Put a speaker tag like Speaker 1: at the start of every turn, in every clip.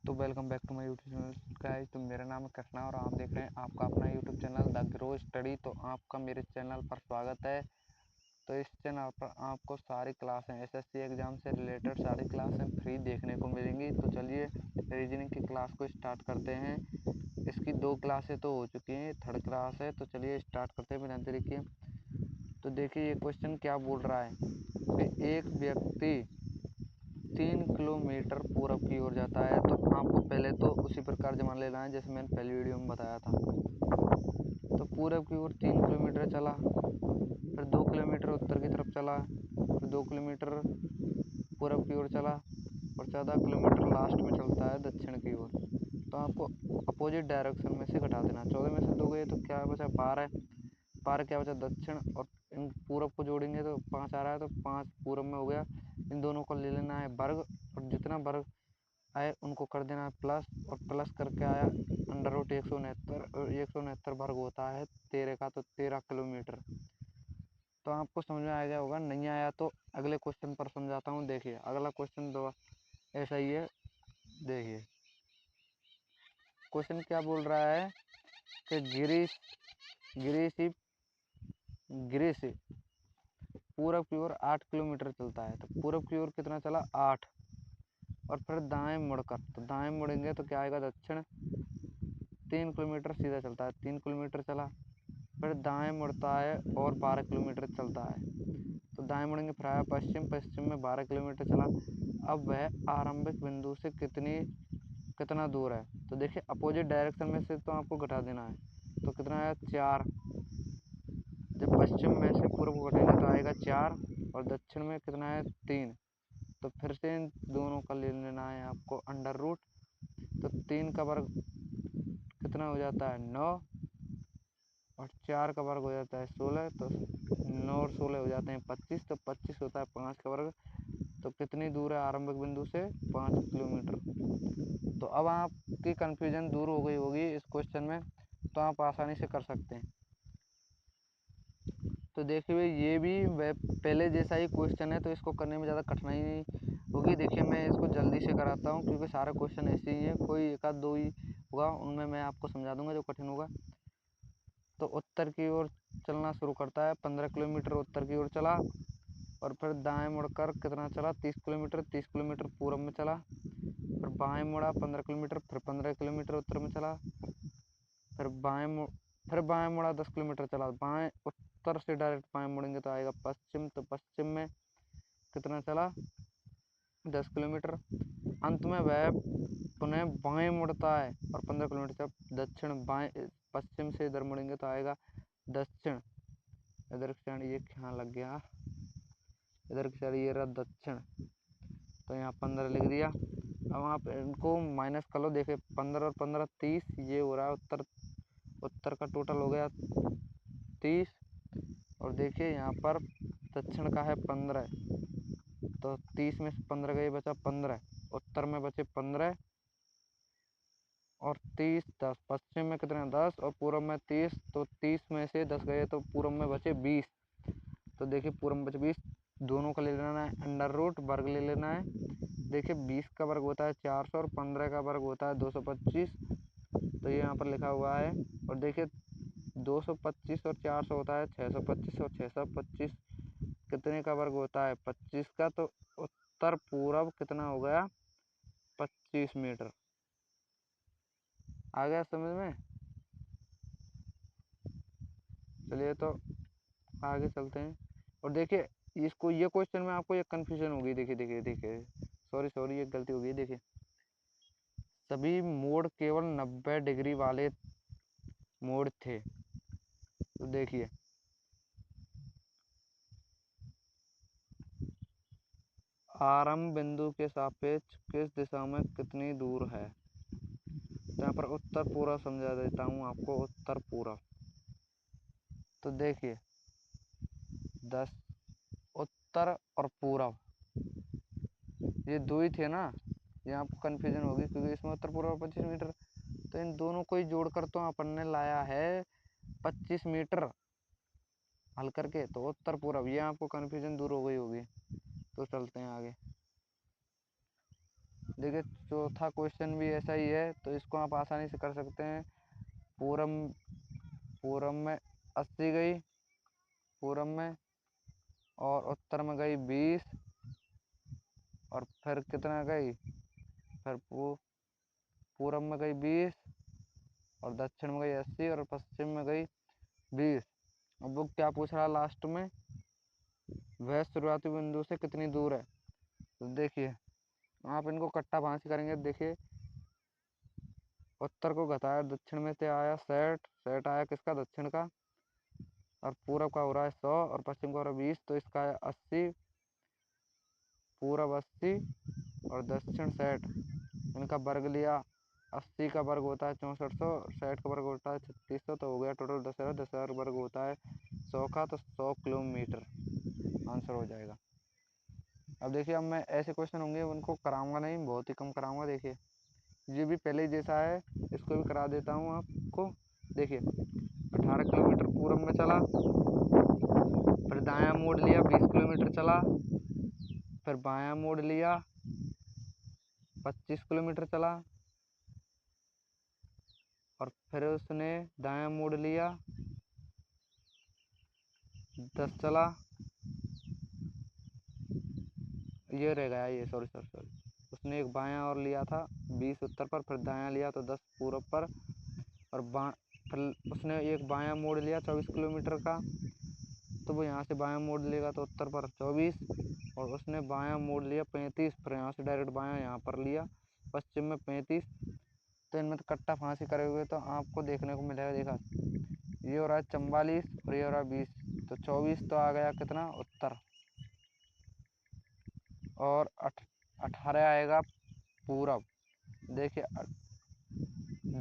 Speaker 1: तो welcome back to my YouTube channel guys. तो मेरा नाम है कृष्णा और आप देख रहे हैं आपका अपना YouTube channel the grow study. तो आपका मेरे चैनल पर स्वागत है। तो इस चैनल पर आपको सारी क्लासें एसएससी एग्ज़ाम से रिलेटेड सारी क्लासें फ्री देखने को मिलेंगी। तो चलिए रीजनिंग की क्लास को स्टार्ट करते हैं। इसकी 2 क्लासें तो हो चुकी हैं, थर्ड क्लास है। तो चलिए स्टार्ट करते हैं बिना देरी के। तो देखिए ये क्वेश्चन क्या बोल रहा है कि एक व्यक्ति 3 किलोमीटर पूरब की ओर जाता है। तो आपको पहले तो उसी प्रकार जमा लेना है जैसे मैंने पहली वीडियो में बताया था। तो पूरब की ओर 3 किलोमीटर चला, फिर 2 किलोमीटर उत्तर की तरफ चला, फिर 2 किलोमीटर पूरब की ओर चला और 14 किलोमीटर लास्ट में चलता है दक्षिण की ओर। तो आपको अपोजिट डायरेक्शन में से घटा देना। 14 में से 2 गए तो क्या बचा 12, 12 क्या बचा दक्षिण, और इन पूरब को जोड़ेंगे तो 5 आ रहा है, तो 5 पूरब में हो गया। इन दोनों को ले लेना है वर्ग, और जितना वर्ग आए उनको कर देना है प्लस, और प्लस करके आया अंडर रूट 169, और 169 वर्ग होता है 13 का, तो 13 किलोमीटर। तो आपको समझ में आ गया होगा, नहीं आया तो अगले क्वेश्चन पर समझाता हूँ। देखिए अगला क्वेश्चन दो ऐसा ही है। देखिए क्वेश्चन क्या बोल रहा है कि गिरीश पूरब की ओर 8 किलोमीटर चलता है। तो पूरब की ओर कितना चला 8, और फिर दाएं मुड़कर, तो दाएं मुड़ेंगे तो क्या आएगा दक्षिण। 3 किलोमीटर सीधा चलता है, 3 किलोमीटर चला, फिर दाएं मुड़ता है और 12 किलोमीटर चलता है। तो दाएं मुड़ेंगे फिर आया पश्चिम, पश्चिम में 12 किलोमीटर चला। अब वह आरंभिक बिंदु से कितना दूर है। तो देखिए अपोजिट डायरेक्शन में से तो आपको घटा देना है। तो कितना आया 4, जब पश्चिम में से पूर्व को घटाएंगे तो आएगा 4, और दक्षिण में कितना है 3। तो फिर से इन दोनों का ले लेना है आपको अंडर रूट। तो 3 का वर्ग कितना हो जाता है 9, और 4 का वर्ग हो जाता है 16। तो 9 और 16 हो जाते हैं 25, तो 25 होता है 5 का वर्ग। तो कितनी दूर है आरंभिक बिंदु से 5 किलोमीटर। तो अब आपकी कन्फ्यूजन दूर हो गई होगी इस क्वेश्चन में, तो आप आसानी से कर सकते हैं। तो देखिए ये भी पहले जैसा ही क्वेश्चन है, तो इसको करने में ज़्यादा कठिनाई नहीं होगी। देखिए मैं इसको जल्दी से कराता हूँ क्योंकि सारे क्वेश्चन ऐसे ही हैं, कोई एक आध दो ही होगा उनमें मैं आपको समझा दूंगा जो कठिन होगा। तो उत्तर की ओर चलना शुरू करता है, 15 किलोमीटर उत्तर की ओर चला, और फिर दाएं मुड़कर कितना चला 30 किलोमीटर, 30 किलोमीटर पूर्व में चला, फिर बाएं मुड़ा 15 किलोमीटर, फिर 15 किलोमीटर उत्तर में चला, फिर बाएं मुड़ा 10 किलोमीटर चला। बाएं उत्तर से डायरेक्ट बाएं मुड़ेंगे तो आएगा पश्चिम, तो पश्चिम में कितना चला 10 किलोमीटर। अंत में वह पुनः बाएं मुड़ता है और 15 किलोमीटर से दक्षिण, बाएं पश्चिम से इधर मुड़ेंगे तो आएगा दक्षिण। इधर की साइड ये यहाँ लग गया, इधर की साइड ये रहा दक्षिण। तो यहाँ 15 लिख दिया। अब आप इनको माइनस कर लो। देखिए 15 और 15 30, ये हो रहा है उत्तर का टोटल हो गया 30, और देखिए यहाँ पर दक्षिण का है 15। तो 30 में से 15 गए बचा 15, उत्तर में बचे 15, और 30 10, पश्चिम में कितने 10 और पूर्व में 30। तो 30 में से 10 गए तो पूर्व में बचे 20। तो देखिए पूर्व में बचे 20, दोनों का ले लेना है अंडर रूट, वर्ग ले लेना है। देखिए 20 का वर्ग होता है 400, और 15 का वर्ग होता है 225। तो ये यहाँ पर लिखा हुआ है। और देखिए 225 और 400 होता है 625, और 625 कितने का वर्ग होता है 25 का। तो उत्तर पूर्व कितना हो गया 25 मीटर। आ गया समझ में। चलिए तो आगे चलते हैं। और देखिए इसको ये क्वेश्चन में आपको ये कन्फ्यूजन होगी। देखिए सॉरी ये गलती हो गई। देखिए सभी मोड़ केवल 90 डिग्री वाले मोड़ थे। तो देखिए आरंभ बिंदु के सापेक्ष किस दिशा में कितनी दूर है। तो यहाँ पर उत्तर पूर्व समझा देता हूँ आपको, उत्तर पूर्व। तो देखिए 10 उत्तर और पूर्व ये दो ही थे ना, ये आपको कन्फ्यूजन होगी क्योंकि इसमें उत्तर पूर्व 25 मीटर। तो इन दोनों को ही जोड़कर तो अपन ने लाया है 25 मीटर हल करके। तो उत्तर पूर्व, ये आपको कन्फ्यूजन दूर हो गई होगी। तो चलते हैं आगे। देखिए चौथा क्वेश्चन भी ऐसा ही है, तो इसको आप आसानी से कर सकते हैं। पूरब पूरब में 80 गई, पूरब में, और उत्तर में गई 20, और फिर कितना गई, फिर पूरब में गई 20, और दक्षिण में गई 80, और पश्चिम में गई 20। अब वो क्या पूछ रहा है लास्ट में, वह शुरुआती बिंदु से कितनी दूर है। तो देखिए आप इनको कट्टा भांसी करेंगे। देखिए उत्तर को घटाया, दक्षिण में से आया 60, 60 आया किसका, दक्षिण का, और पूरब का हो रहा है 100, और पश्चिम का हो रहा है 20, तो इसका है 80, पूरब 80 और दक्षिण 60। इनका वर्ग लिया, 80 का वर्ग होता है 6400, 60 का वर्ग होता है 3600, तो हो गया टोटल 10,000। 10,000 वर्ग होता है 100 का, तो 100 किलोमीटर आंसर हो जाएगा। अब देखिए अब मैं ऐसे क्वेश्चन होंगे उनको कराऊंगा नहीं, बहुत ही कम कराऊंगा। देखिए ये भी पहले जैसा है, इसको भी करा देता हूँ आपको। देखिए 18 किलोमीटर पूरब में चला, फिर दायां मोड़ लिया, 20 किलोमीटर चला, फिर बायां मोड़ लिया, 25 किलोमीटर चला, और फिर उसने दायां मोड़ लिया, 10 चला, ये रह गया ये, सॉरी सॉरी सॉरी, उसने एक बायां और लिया था 20 उत्तर पर, फिर दायां लिया तो 10 पूरब पर, और फिर उसने एक बायां मोड़ लिया 24 किलोमीटर का, तो वो यहाँ से बायां मोड़ लेगा तो उत्तर पर 24, और उसने बायां मोड़ लिया 35, फिर यहाँ से डायरेक्ट बायां यहाँ पर लिया पश्चिम में 35। तो इनमें तो कट्टा फांसी करे हुए तो आपको देखने को मिलेगा। देखा ये हो रहा है 44 और ये हो रहा है 20, तो 24 तो आ गया कितना उत्तर, और 18 आएगा पूरब। देखिए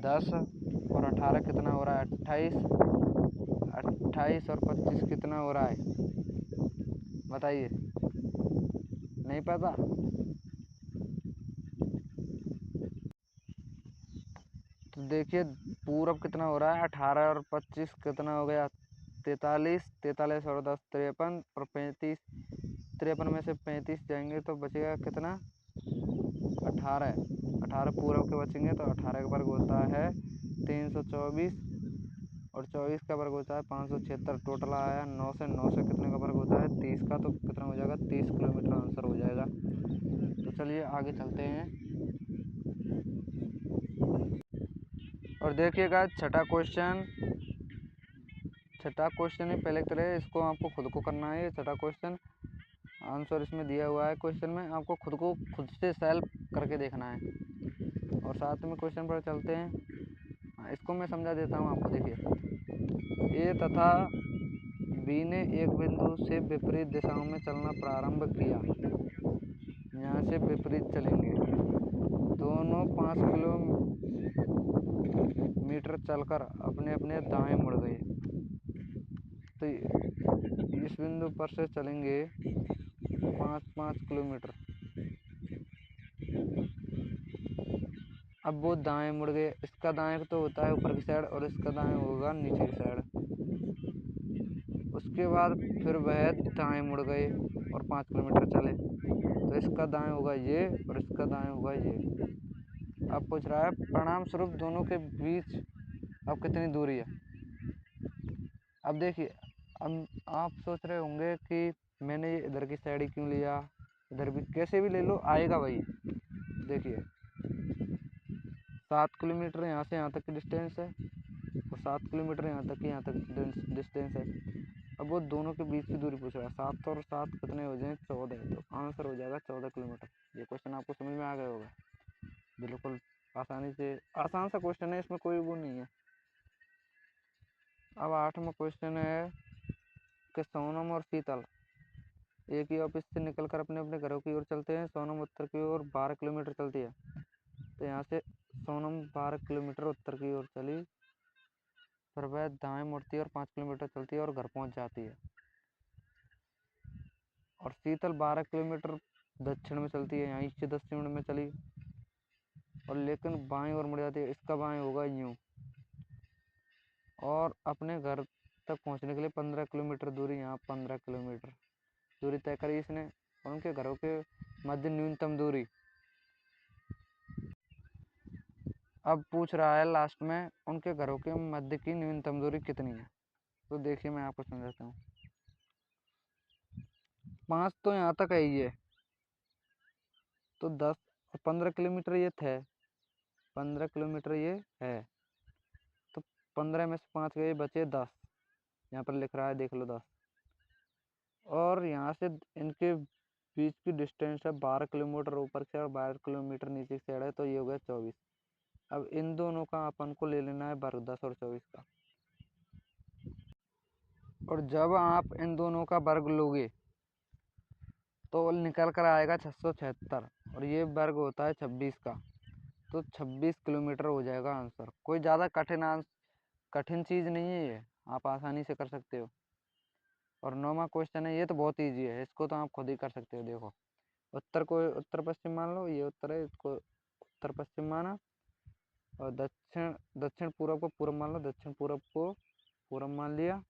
Speaker 1: 10 और 18 कितना हो रहा है 28, 28 और 25 कितना हो रहा है बताइए, नहीं पता। तो देखिए पूरब कितना हो रहा है 18 और 25 कितना हो गया 43, 43 और 10 53, और 35, 53 में से 35 जाएंगे तो बचेगा कितना 18, 18 पूरब के बचेंगे, तो 18 का वर्ग होता है 324, और 24 का वर्ग होता है 576। टोटल आया 9 से, 9 से कितने का वर्ग होता है 30 का, तो कितना हो जाएगा 30 किलोमीटर आंसर हो जाएगा। तो चलिए आगे चलते हैं, और देखिएगा छठा क्वेश्चन। छठा क्वेश्चन है पहले की तरह, इसको आपको खुद को करना है। छठा क्वेश्चन आंसर इसमें दिया हुआ है, क्वेश्चन में आपको खुद को खुद से सेल्फ करके देखना है। और साथ में क्वेश्चन पर चलते हैं। इसको मैं समझा देता हूँ आपको। देखिए ए तथा बी ने एक बिंदु से विपरीत दिशाओं में चलना प्रारंभ किया, यहाँ से विपरीत चलेंगे, दोनों 5 किलोमीटर चलकर अपने अपने दाएं मुड़ गए। तो इस बिंदु पर से चलेंगे 5-5 किलोमीटर। अब वो दाएं मुड़ गए, इसका दाएं तो होता है ऊपर की साइड और इसका दाएं होगा नीचे की साइड। उसके बाद फिर वह दाएं मुड़ गए और 5 किलोमीटर चले, तो इसका दाएं होगा ये और इसका दाएं होगा ये। अब पूछ रहा है परिणाम स्वरूप दोनों के बीच अब कितनी दूरी है। अब देखिए अब आप सोच रहे होंगे कि मैंने ये इधर की साइड क्यों लिया, इधर भी कैसे भी ले लो आएगा वही। देखिए 7 किलोमीटर यहाँ से यहाँ तक की डिस्टेंस है, और 7 किलोमीटर यहाँ तक डिस्टेंस है। अब वो दोनों के बीच की दूरी पूछ रहा है, 7 और 7 कितने हो जाए 14, तो आंसर हो जाएगा 14 किलोमीटर। ये क्वेश्चन आपको समझ में आ गया होगा, बिल्कुल आसानी से, आसान सा क्वेश्चन है, इसमें कोई वो नहीं है। अब 8वां क्वेश्चन है कि सोनम और शीतल एक ही ऑफिस से निकलकर अपने अपने घरों की ओर चलते हैं। सोनम उत्तर की ओर 12 किलोमीटर चलती है, तो यहाँ से सोनम 12 किलोमीटर उत्तर की ओर चली, फिर वह दाएं मुड़ती है और 5 किलोमीटर चलती है और घर पहुँच जाती है। और शीतल 12 किलोमीटर दक्षिण में चलती है, यहाँ से दक्षिण में चली और लेकिन बाएं ओर मुड़ जाती है, इसका बाएं होगा यूँ, और अपने घर तक पहुंचने के लिए 15 किलोमीटर दूरी, यहाँ 15 किलोमीटर दूरी तय करी इसने। और उनके घरों के मध्य न्यूनतम दूरी अब पूछ रहा है लास्ट में उनके घरों के मध्य की न्यूनतम दूरी कितनी है। तो देखिए मैं आपको समझाता हूँ। 5 तो यहाँ तक है ही है, तो 10 और 15 किलोमीटर ये थे, 15 किलोमीटर ये है, तो 15 में से 5 गए, बचे 10। यहाँ पर लिख रहा है देख लो 10। और यहाँ से इनके बीच की डिस्टेंस है 12 किलोमीटर ऊपर से और 12 किलोमीटर नीचे की साइड है, तो ये हो गया 24। अब इन दोनों का अपन को ले लेना है वर्ग, 10 और 24 का। और जब आप इन दोनों का वर्ग लोगे तो निकल कर आएगा 676, और ये वर्ग होता है 26 का, तो 26 किलोमीटर हो जाएगा आंसर। कोई ज़्यादा कठिन चीज़ नहीं है ये, आप आसानी से कर सकते हो। और 9वां क्वेश्चन है, ये तो बहुत ईजी है, इसको तो आप खुद ही कर सकते हो। देखो, उत्तर को उत्तर पश्चिम मान लो, ये उत्तर है, इसको उत्तर पश्चिम माना, और दक्षिण दक्षिण पूर्व को पूर्व मान लो, दक्षिण पूर्व को पूर्व मान लिया।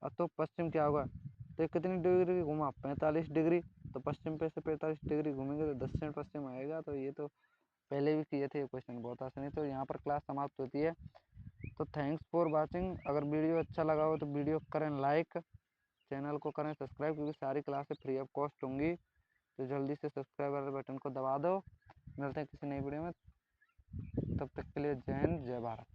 Speaker 1: अब तो पश्चिम क्या होगा, तो कितनी डिग्री घुमा, 45 डिग्री, तो पश्चिम पे से 45 डिग्री घूमेंगे तो दक्षिण पश्चिम आएगा। तो ये तो पहले भी किए थे, ये क्वेश्चन बहुत आसान है। तो यहाँ पर क्लास समाप्त होती है। तो थैंक्स फॉर वाचिंग। अगर वीडियो अच्छा लगा हो तो वीडियो करें लाइक, चैनल को करें सब्सक्राइब, क्योंकि सारी क्लासेस फ्री ऑफ कॉस्ट होंगी। तो जल्दी से सब्सक्राइब वाले बटन को दबा दो। मिलते हैं किसी नई वीडियो में, तब तक के लिए जय हिंद, जय भारत।